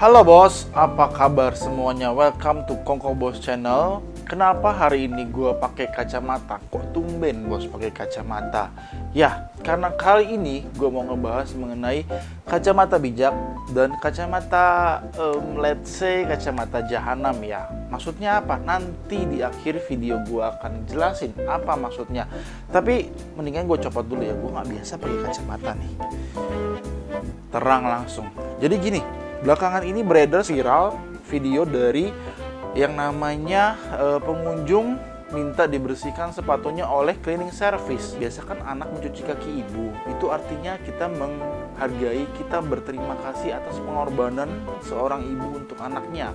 Halo bos, apa kabar semuanya? Welcome to Kongko Bos Channel. Kenapa hari ini gue pakai kacamata? Kok tumben bos pakai kacamata? Ya, karena kali ini gue mau ngebahas mengenai kacamata bijak dan kacamata let's say kacamata jahanam ya. Maksudnya apa? Nanti di akhir video gue akan jelasin apa maksudnya. Tapi mendingan gue copot dulu ya, gue nggak biasa pakai kacamata nih. Terang langsung. Jadi gini, belakangan ini beredar viral video dari yang namanya pengunjung minta dibersihkan sepatunya oleh cleaning service. Biasa kan anak mencuci kaki ibu. Itu artinya kita menghargai, kita berterima kasih atas pengorbanan seorang ibu untuk anaknya.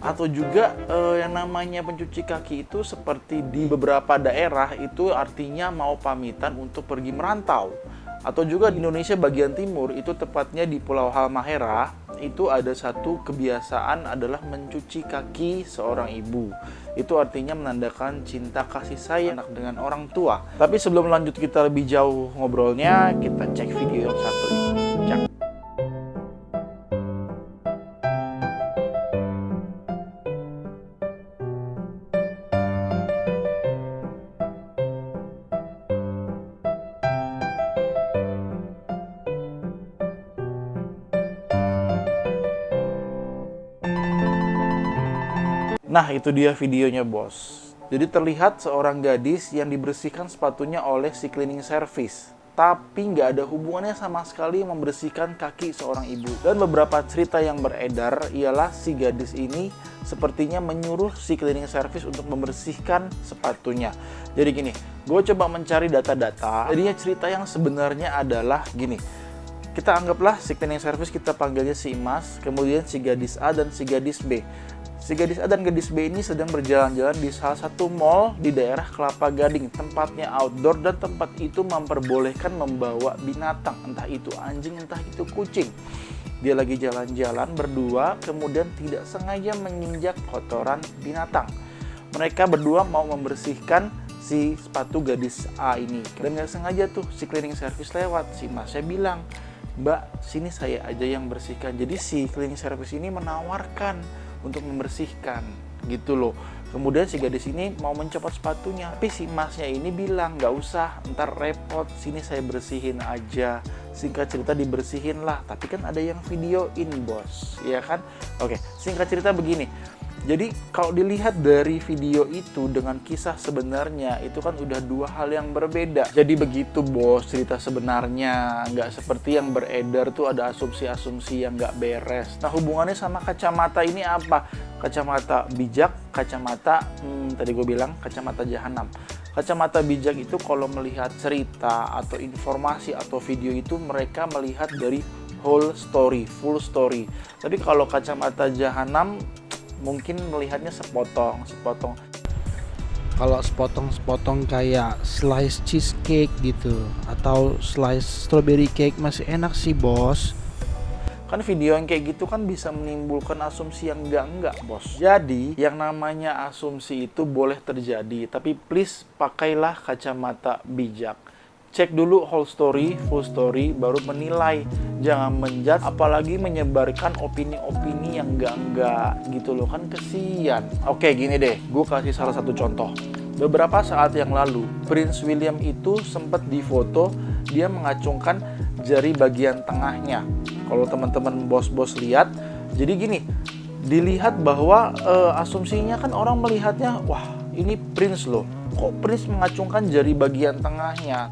Atau juga yang namanya pencuci kaki itu seperti di beberapa daerah itu artinya mau pamitan untuk pergi merantau. Atau juga di Indonesia bagian timur, itu tepatnya di Pulau Halmahera, itu ada satu kebiasaan adalah mencuci kaki seorang ibu. Itu artinya menandakan cinta kasih sayang anak dengan orang tua. Tapi sebelum lanjut kita lebih jauh ngobrolnya, kita cek video yang satu ini. Cek. Nah, itu dia videonya, bos. Jadi terlihat seorang gadis yang dibersihkan sepatunya oleh si cleaning service. Tapi nggak ada hubungannya sama sekali membersihkan kaki seorang ibu. Dan beberapa cerita yang beredar ialah si gadis ini sepertinya menyuruh si cleaning service untuk membersihkan sepatunya. Jadi gini, gue coba mencari data-data. Jadinya cerita yang sebenarnya adalah gini. Kita anggaplah si cleaning service kita panggilnya si Mas, kemudian si gadis A dan si gadis B. Si gadis A dan gadis B ini sedang berjalan-jalan di salah satu mall di daerah Kelapa Gading. Tempatnya outdoor dan tempat itu memperbolehkan membawa binatang. Entah itu anjing, entah itu kucing. Dia lagi jalan-jalan berdua, kemudian tidak sengaja menginjak kotoran binatang. Mereka berdua mau membersihkan si sepatu gadis A ini. Dan gak sengaja tuh si cleaning service lewat. Si Masnya bilang, "Mbak, sini saya aja yang bersihkan." Jadi si cleaning service ini menawarkan untuk membersihkan gitu loh. Kemudian si gadis ini mau mencopot sepatunya, tapi si Masnya ini bilang, "Nggak usah, ntar repot, sini saya bersihin aja." Singkat cerita dibersihin lah, tapi kan ada yang videoin bos, ya kan? Oke, singkat cerita begini. Jadi kalau dilihat dari video itu dengan kisah sebenarnya itu kan udah dua hal yang berbeda. Jadi begitu bos cerita sebenarnya, nggak seperti yang beredar tuh ada asumsi-asumsi yang nggak beres. Nah hubungannya sama kacamata ini apa? Kacamata bijak, kacamata tadi gue bilang kacamata jahanam. Kacamata bijak itu kalau melihat cerita atau informasi atau video itu mereka melihat dari whole story, full story. Tapi kalau kacamata jahanam mungkin melihatnya sepotong. Kalau sepotong kayak slice cheesecake gitu atau slice strawberry cake masih enak sih bos. Kan video yang kayak gitu kan bisa menimbulkan asumsi yang enggak bos. Jadi yang namanya asumsi itu boleh terjadi, tapi please pakailah kacamata bijak. Cek dulu whole story, full story, baru menilai. Jangan menjudge, apalagi menyebarkan opini-opini yang enggak gitu loh, kan kesian. Oke gini deh, gue kasih salah satu contoh. Beberapa saat yang lalu, Prince William itu sempat difoto, dia mengacungkan jari bagian tengahnya. Kalau teman-teman bos-bos lihat, jadi gini, dilihat bahwa asumsinya kan orang melihatnya, wah ini Prince loh, kok Prince mengacungkan jari bagian tengahnya.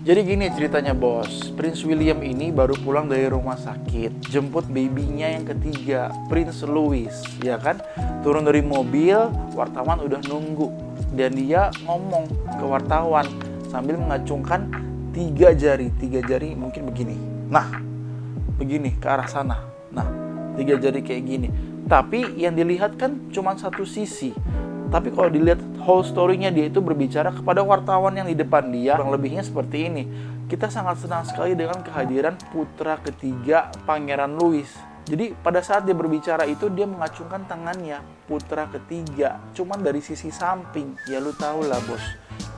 Jadi gini ceritanya bos, Prince William ini baru pulang dari rumah sakit, jemput babynya yang ketiga, Prince Louis, ya kan? Turun dari mobil, wartawan udah nunggu, dan dia ngomong ke wartawan sambil mengacungkan tiga jari mungkin begini. Nah, begini ke arah sana. Nah, tiga jari kayak gini. Tapi yang dilihat kan cuma satu sisi. Tapi kalau dilihat whole story-nya, dia itu berbicara kepada wartawan yang di depan dia. Kurang lebihnya seperti ini. Kita sangat senang sekali dengan kehadiran putra ketiga Pangeran Louis. Jadi pada saat dia berbicara itu dia mengacungkan tangannya, putra ketiga, cuman dari sisi samping. Ya lu tau lah bos,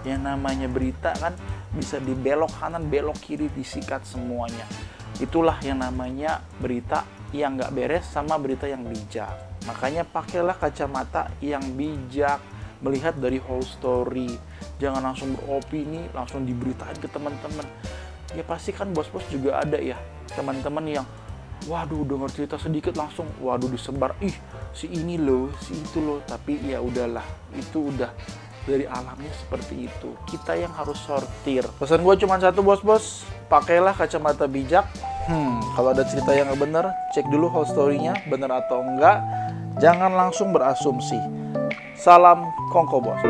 yang namanya berita kan bisa dibelok kanan, belok kiri, disikat semuanya. Itulah yang namanya berita yang nggak beres sama berita yang bijak. Makanya pakailah kacamata yang bijak, melihat dari whole story. Jangan langsung beropini, langsung diberitain ke teman-teman. Ya pasti kan bos-bos juga ada ya teman-teman yang waduh dengar cerita sedikit langsung waduh disebar, ih si ini loh, si itu loh. Tapi ya udahlah, itu udah dari alamnya seperti itu. Kita yang harus sortir. Pesan gue cuma satu bos-bos, pakailah kacamata bijak. Kalau ada cerita yang nggak bener, cek dulu whole story-nya bener atau enggak. Jangan langsung berasumsi. Salam Kongko Bos.